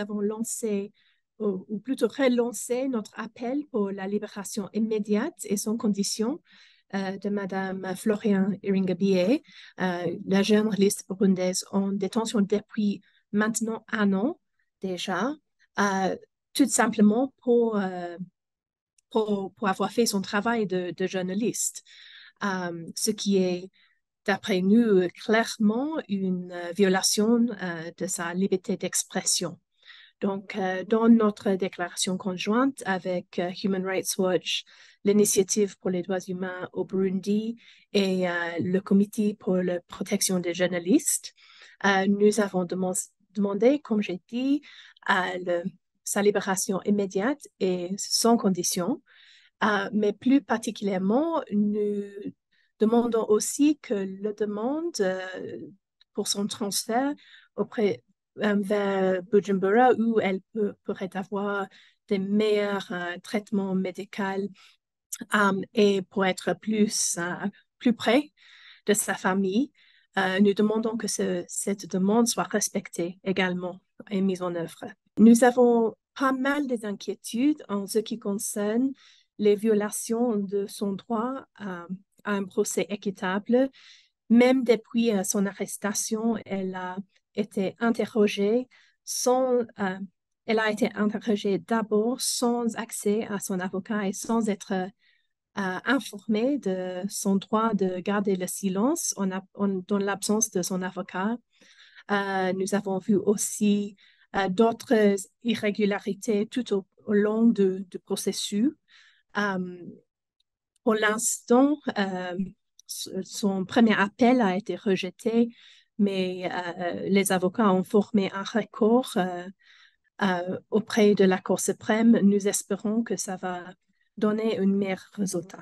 avons lancé, ou plutôt relancé, notre appel pour la libération immédiate et sans condition de Madame Florian Iringabié, la journaliste burundaise en détention depuis maintenant un an déjà, euh, tout simplement pour avoir fait son travail de journaliste, ce qui est, d'après nous, clairement une violation de sa liberté d'expression. Donc, dans notre déclaration conjointe avec Human Rights Watch, l'Initiative pour les droits humains au Burundi et le Comité pour la protection des journalistes, nous avons demandé, comme j'ai dit, sa libération immédiate et sans condition. Mais plus particulièrement, nous demandons aussi que la demande pour son transfert auprès vers Bujumbura où elle pourrait avoir des meilleurs traitements médicaux et pour être plus près de sa famille. Nous demandons que cette demande soit respectée également et mise en œuvre. Nous avons pas mal d'inquiétudes en ce qui concerne les violations de son droit à un procès équitable. Même depuis son arrestation, sans, euh, elle a été interrogée d'abord sans accès à son avocat et sans être informée de son droit de garder le silence dans l'absence de son avocat. Nous avons vu aussi d'autres irrégularités tout au long du processus. Euh, pour l'instant, son premier appel a été rejeté, mais les avocats ont formé un recours auprès de la Cour suprême. Nous espérons que ça va donner un meilleur résultat.